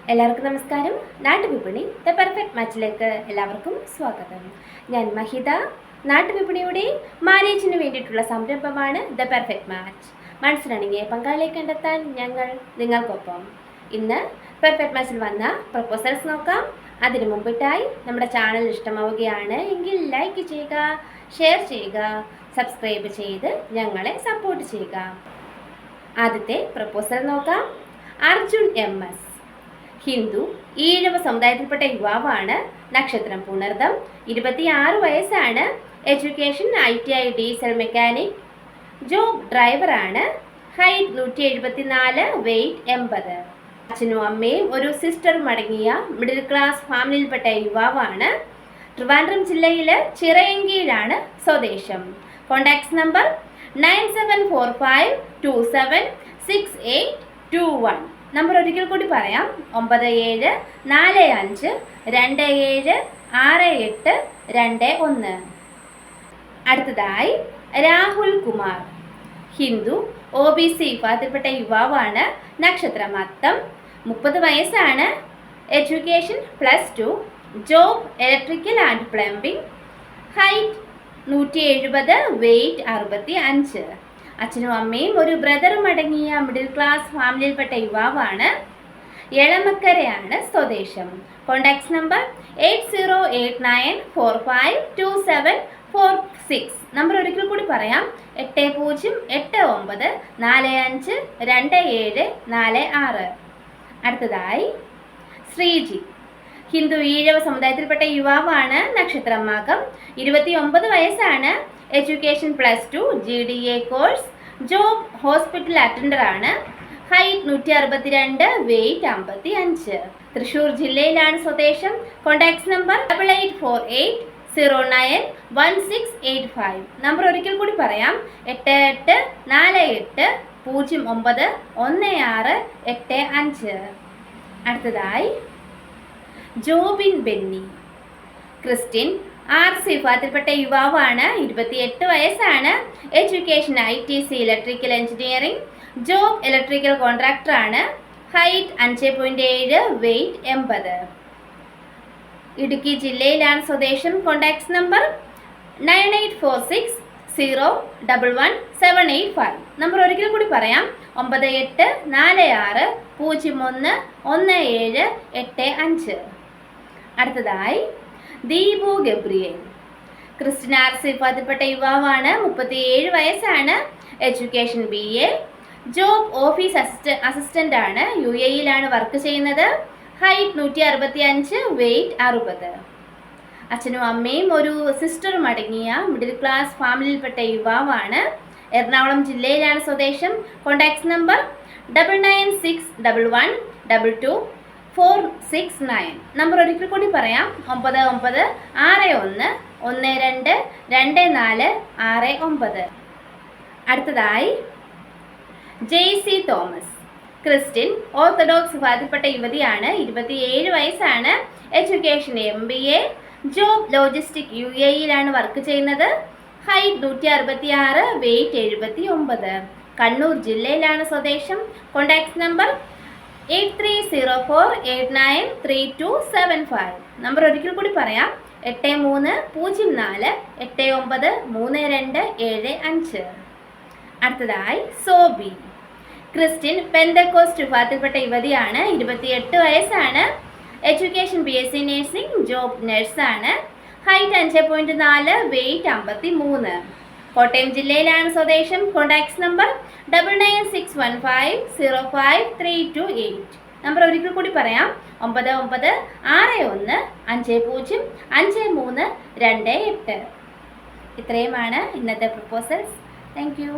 എല്ലാവർക്കും നമസ്കാരം. നാട്ടുവിപണി the perfect മാച്ചിലേക്ക് എല്ലാവർക്കും സ്വാഗതം. ഞാൻ മഹിത. നാട്ടുവിപണിയുടെ മാരേജിന് വേണ്ടിയിട്ടുള്ള സംരംഭമാണ് ദ പെർഫെക്റ്റ് മാച്ച്. മനസ്സിലിണങ്ങിയ പങ്കാളിയെ കണ്ടെത്താൻ ഞങ്ങൾ നിങ്ങൾക്കൊപ്പം. ഇന്ന് പെർഫെക്റ്റ് മാച്ചിൽ വന്ന പ്രപ്പോസൽസ് നോക്കാം. അതിനു മുമ്പിട്ടായി നമ്മുടെ ചാനൽ ഇഷ്ടമാവുകയാണ് എങ്കിൽ ലൈക്ക് ചെയ്യുക, ഷെയർ ചെയ്യുക, സബ്സ്ക്രൈബ് ചെയ്ത് ഞങ്ങളെ സപ്പോർട്ട് ചെയ്യുക. ആദ്യത്തെ പ്രപ്പോസൽ നോക്കാം. അർജുൻ MS, ഹിന്ദു, ഈഴവ സമുദായത്തിൽപ്പെട്ട യുവാവാണ്. നക്ഷത്രം പുണർദം. 26 വയസ്സാണ്. Education ITI diesel mechanic. Job ഡ്രൈവറാണ്. Height 174, weight 80. അച്ഛനും അമ്മയും ഒരു സിസ്റ്ററും അടങ്ങിയ മിഡിൽ ക്ലാസ് ഫാമിലിയിൽപ്പെട്ട യുവാവാണ്. ട്രിവാൻഡ്രം ജില്ലയിലെ ചിറയൻകീഴാണ് സ്വദേശം. Contacts number 9745276821. നമ്പർ ഒരിക്കൽ കൂടി പറയാം. 9745276821. അടുത്തതായി രാഹുൽ കുമാർ, ഹിന്ദു, OBC വിഭാഗത്തിൽപ്പെട്ട യുവാവാണ്. നക്ഷത്രം അത്തം. 30 വയസ്സാണ്. Education +2. Job electrical and plumbing. Height 170, weight 65. അച്ഛനും അമ്മയും ഒരു ബ്രദറും അടങ്ങിയ മിഡിൽ ക്ലാസ് ഫാമിലിയിൽപ്പെട്ട യുവാവാണ്. എളമക്കരയാണ് സ്വദേശം. Contacts number 8089452746. നമ്പർ ഒരിക്കൽ കൂടി പറയാം. 8089452746. അടുത്തതായി ശ്രീജി, ഹിന്ദു, ഈഴവ സമുദായത്തിൽപ്പെട്ട യുവാവാണ്. നക്ഷത്രം മകം. 29 വയസ്സാണ്. Education +2, GDA course. Job hospital attender ആണ്. Height 162, weight 55. തൃശ്ശൂർ ജില്ലയിലാണ് സ്വദേശം. Contacts number 8848091685. നമ്പർ ഒരിക്കൽ കൂടി പറയാം. 8848091685. അടുത്തതായി ജോബിൻ ബെന്നി, ക്രിസ്ത്യൻ, RC വിഭാഗത്തിൽപ്പെട്ട യുവാവാണ്. 28 വയസ്സാണ്. Education ITC electrical engineering. Job electrical കോൺട്രാക്ടറാണ്. Height 5.7, weight 80. ഇടുക്കി ജില്ലയിലാണ് സ്വദേശം. Contacts number 9846011785. നമ്പർ ഒരിക്കൽ കൂടി പറയാം. 9846011785. അടുത്തതായി ദീപു ഗബ്രിയേൽ, ക്രിസ്ത്യൻ RC വിഭാഗത്തിൽപ്പെട്ട യുവാവാണ്. 37 വയസ്സാണ്. Education BA. Job office assistant ആണ്. UAEയിലാണ് വർക്ക് ചെയ്യുന്നത്. Height 165, weight 60. അച്ഛനും അമ്മയും ഒരു സിസ്റ്ററും അടങ്ങിയ മിഡിൽ ക്ലാസ് ഫാമിലിയിൽപ്പെട്ട യുവാവാണ്. എറണാകുളം ജില്ലയിലാണ് സ്വദേശം. Contacts number 9961122469. നമ്പർ ഒരിക്കൽ കൂടി പറയാം. 9961122469. അടുത്തതായി JC തോമസ്, ക്രിസ്ത്യൻ, ഓർത്തഡോക്സ് വിഭാഗത്തിൽപ്പെട്ട യുവതിയാണ്. 27 വയസ്സാണ്. Education MBA. ജോബ് ലോജിസ്റ്റിക് UAEയിലാണ് വർക്ക് ചെയ്യുന്നത്. Height 166, weight 79. കണ്ണൂർ ജില്ലയിലാണ് സ്വദേശം. Contacts number 8304893275. നമ്പർ ഒരിക്കൽ കൂടി പറയാം. 8304893275. അടുത്തതായി സോബി, ക്രിസ്ത്യൻ, പെന്തക്കോസ്റ്റ് വിഭാഗത്തിൽപ്പെട്ട യുവതിയാണ്. 28 വയസ്സാണ്. Education BSc nursing. ജോബ് നഴ്സാണ്. Height 5.4, weight 53. കോട്ടയം ജില്ലയിലാണ് സ്വദേശം. Contacts number 9961505328. നമ്പർ ഒരിക്കൽ കൂടി പറയാം. 9961505328. ഇത്രയുമാണ് ഇന്നത്തെ പ്രപ്പോസൽസ്. Thank you.